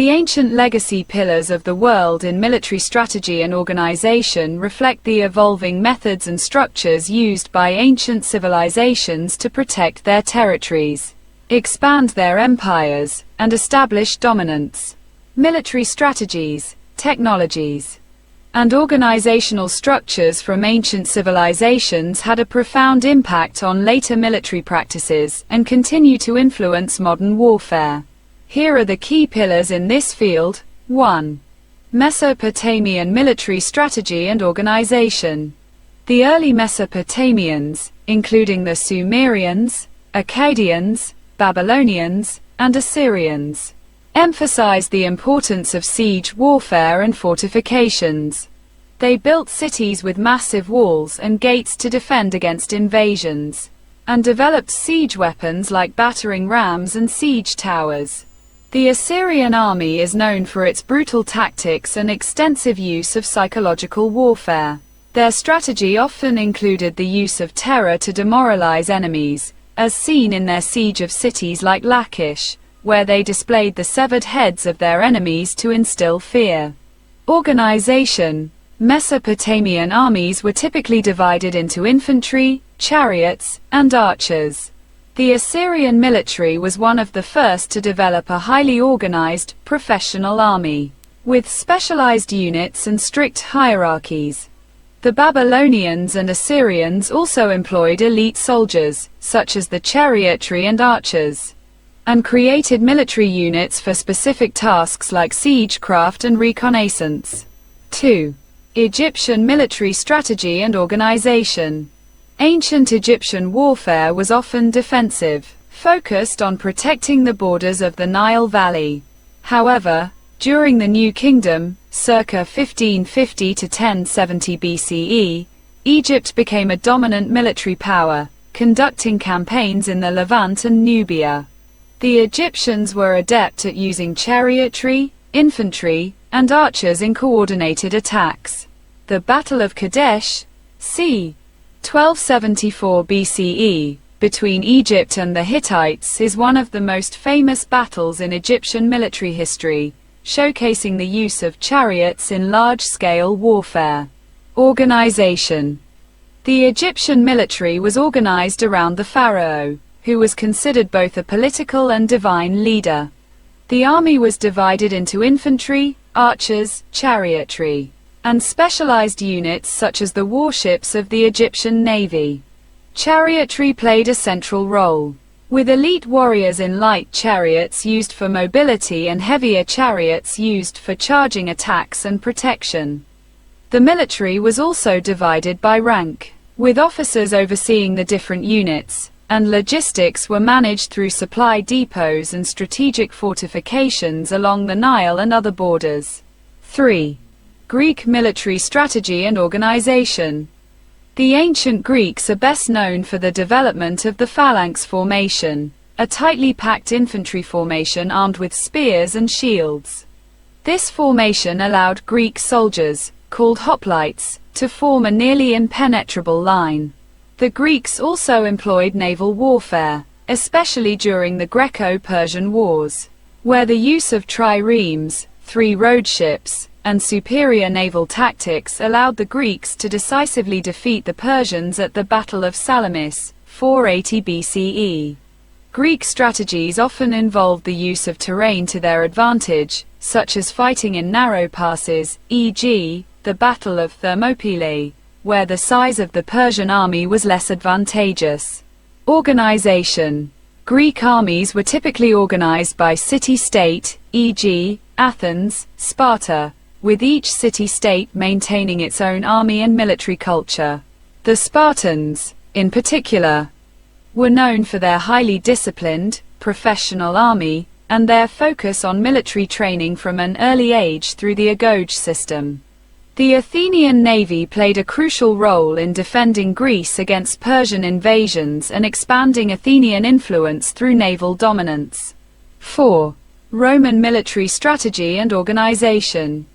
The ancient legacy pillars of the world in military strategy and organization reflect the evolving methods and structures used by ancient civilizations to protect their territories, expand their empires, and establish dominance. Military strategies, technologies, and organizational structures from ancient civilizations had a profound impact on later military practices and continue to influence modern warfare. Here are the key pillars in this field. 1. Mesopotamian military strategy and organization. The early Mesopotamians, including the Sumerians, Akkadians, Babylonians, and Assyrians, emphasized the importance of siege warfare and fortifications. They built cities with massive walls and gates to defend against invasions, and developed siege weapons like battering rams and siege towers. The Assyrian army is known for its brutal tactics and extensive use of psychological warfare. Their strategy often included the use of terror to demoralize enemies, as seen in their siege of cities like Lachish, where they displayed the severed heads of their enemies to instill fear. Organization. Mesopotamian armies were typically divided into infantry, chariots, and archers. The Assyrian military was one of the first to develop a highly organized, professional army, with specialized units and strict hierarchies. The Babylonians and Assyrians also employed elite soldiers, such as the chariotry and archers, and created military units for specific tasks like siegecraft and reconnaissance. 2. Egyptian military strategy and organization. Ancient Egyptian warfare was often defensive, focused on protecting the borders of the Nile Valley. However, during the New Kingdom, circa 1550 to 1070 BCE, Egypt became a dominant military power, conducting campaigns in the Levant and Nubia. The Egyptians were adept at using chariotry, infantry, and archers in coordinated attacks. The Battle of Kadesh, c. 1274 BCE, between Egypt and the Hittites is one of the most famous battles in Egyptian military history, showcasing the use of chariots in large-scale warfare. Organization. The Egyptian military was organized around the pharaoh, who was considered both a political and divine leader. The army was divided into infantry, archers, chariotry, and specialized units such as the warships of the Egyptian navy. Chariotry played a central role, with elite warriors in light chariots used for mobility and heavier chariots used for charging attacks and protection. The military was also divided by rank, with officers overseeing the different units, and logistics were managed through supply depots and strategic fortifications along the Nile and other borders. 3. Greek military strategy and organization. The ancient Greeks are best known for the development of the phalanx formation, a tightly packed infantry formation armed with spears and shields. This formation allowed Greek soldiers, called hoplites, to form a nearly impenetrable line. The Greeks also employed naval warfare, especially during the Greco-Persian Wars, where the use of triremes, 3 road ships, and superior naval tactics allowed the Greeks to decisively defeat the Persians at the Battle of Salamis, 480 BCE. Greek strategies often involved the use of terrain to their advantage, such as fighting in narrow passes, e.g., the Battle of Thermopylae, where the size of the Persian army was less advantageous. Organization. Greek armies were typically organized by city-state, e.g., Athens, Sparta, with each city-state maintaining its own army and military culture. The Spartans, in particular, were known for their highly disciplined, professional army, and their focus on military training from an early age through the Agouge system. The Athenian navy played a crucial role in defending Greece against Persian invasions and expanding Athenian influence through naval dominance. 4. Roman military strategy and organization.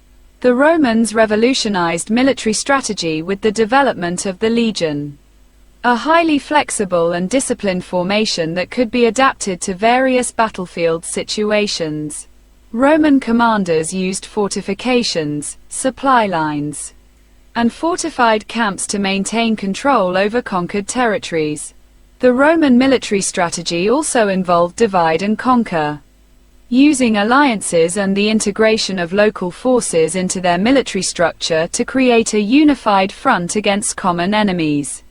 The Romans revolutionized military strategy with the development of the legion, a highly flexible and disciplined formation that could be adapted to various battlefield situations. Roman commanders used fortifications, supply lines, and fortified camps to maintain control over conquered territories. The Roman military strategy also involved divide and conquer, using alliances and the integration of local forces into their military structure to create a unified front against common enemies.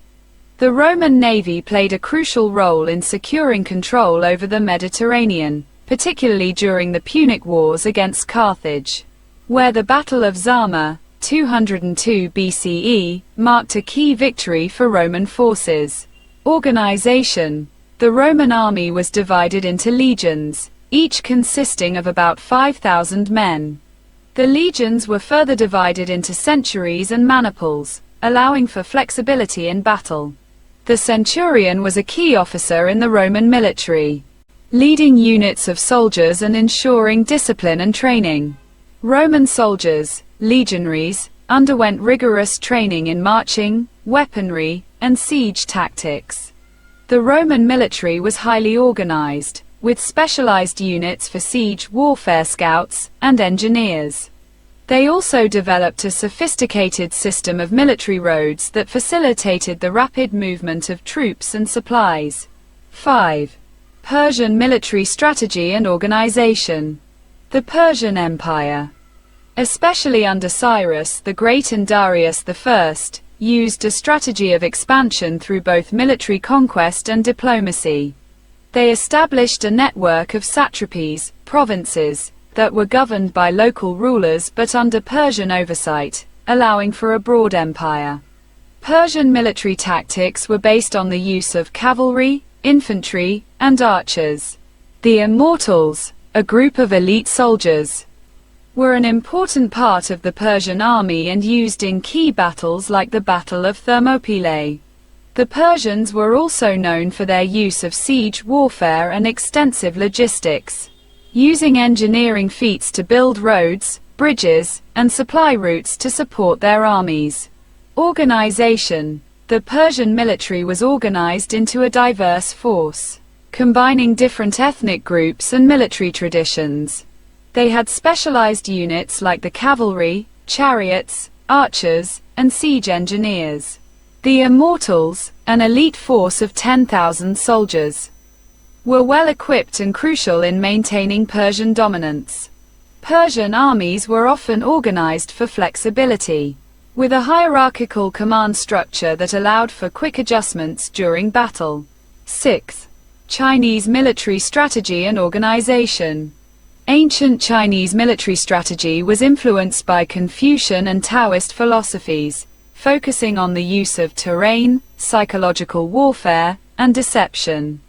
The Roman navy played a crucial role in securing control over the Mediterranean, particularly during the Punic Wars against Carthage, where the Battle of Zama, 202 BCE, marked a key victory for Roman forces. Organization. The Roman army was divided into legions, each consisting of about 5,000 men. The legions were further divided into centuries and maniples, allowing for flexibility in battle. The centurion was a key officer in the Roman military, leading units of soldiers and ensuring discipline and training. Roman soldiers, legionaries, underwent rigorous training in marching, weaponry, and siege tactics. The Roman military was highly organized, with specialized units for siege warfare, scouts, and engineers. They also developed a sophisticated system of military roads that facilitated the rapid movement of troops and supplies. 5. Persian military strategy and organization. The Persian Empire, especially under Cyrus the Great and Darius I, used a strategy of expansion through both military conquest and diplomacy. They established a network of satrapies, provinces, that were governed by local rulers but under Persian oversight, allowing for a broad empire. Persian military tactics were based on the use of cavalry, infantry, and archers. The Immortals, a group of elite soldiers, were an important part of the Persian army and used in key battles like the Battle of Thermopylae. The Persians were also known for their use of siege warfare and extensive logistics, using engineering feats to build roads, bridges, and supply routes to support their armies. Organization. The Persian military was organized into a diverse force, combining different ethnic groups and military traditions. They had specialized units like the cavalry, chariots, archers, and siege engineers. The Immortals, an elite force of 10,000 soldiers, were well equipped and crucial in maintaining Persian dominance. Persian armies were often organized for flexibility, with a hierarchical command structure that allowed for quick adjustments during battle. 6. Chinese military strategy and organization. Ancient Chinese military strategy was influenced by Confucian and Taoist philosophies, focusing on the use of terrain, psychological warfare, and deception.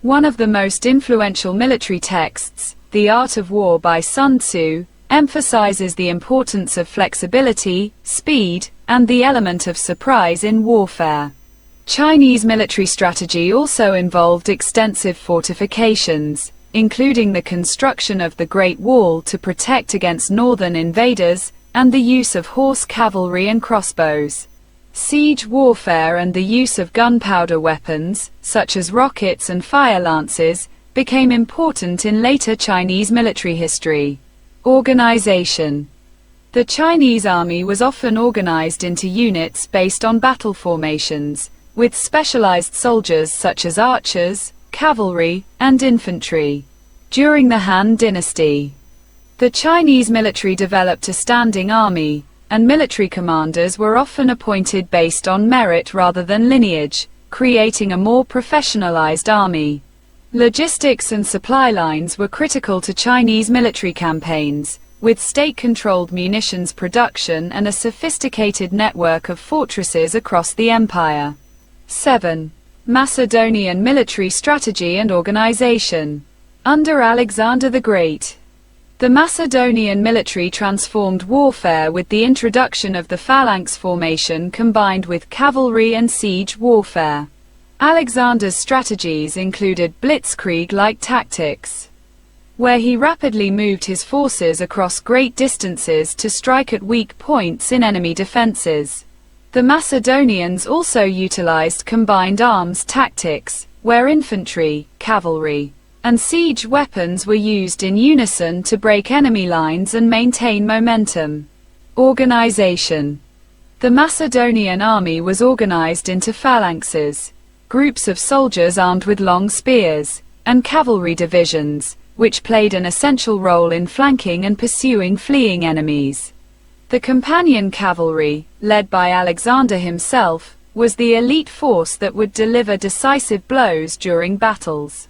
One of the most influential military texts, The Art of War by Sun Tzu, emphasizes the importance of flexibility, speed, and the element of surprise in warfare. Chinese military strategy also involved extensive fortifications, including the construction of the Great Wall to protect against northern invaders, and the use of horse cavalry and crossbows. Siege warfare and the use of gunpowder weapons, such as rockets and fire lances, became important in later Chinese military history. Organization. The Chinese army was often organized into units based on battle formations, with specialized soldiers such as archers, cavalry, and infantry. During the Han Dynasty, the Chinese military developed a standing army, and military commanders were often appointed based on merit rather than lineage, creating a more professionalized army. Logistics and supply lines were critical to Chinese military campaigns, with state-controlled munitions production and a sophisticated network of fortresses across the empire. 7. Macedonian military strategy and organization. Under Alexander the Great, the Macedonian military transformed warfare with the introduction of the phalanx formation combined with cavalry and siege warfare. Alexander's strategies included blitzkrieg-like tactics, where he rapidly moved his forces across great distances to strike at weak points in enemy defenses. The Macedonians also utilized combined arms tactics, where infantry, cavalry, and siege weapons were used in unison to break enemy lines and maintain momentum. Organization. The Macedonian army was organized into phalanxes, groups of soldiers armed with long spears, and cavalry divisions, which played an essential role in flanking and pursuing fleeing enemies. The companion cavalry, led by Alexander himself, was the elite force that would deliver decisive blows during battles.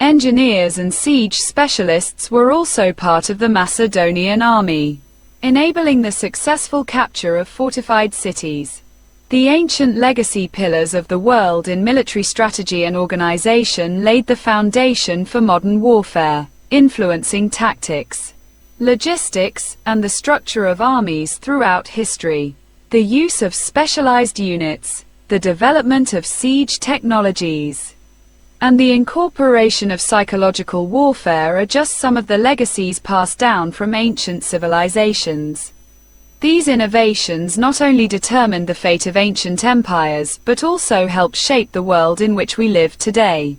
Engineers and siege specialists were also part of the Macedonian army, enabling the successful capture of fortified cities. The ancient legacy pillars of the world in military strategy and organization laid the foundation for modern warfare, influencing tactics, logistics, and the structure of armies throughout history. The use of specialized units, the development of siege technologies, and the incorporation of psychological warfare are just some of the legacies passed down from ancient civilizations. These innovations not only determined the fate of ancient empires, but also helped shape the world in which we live today.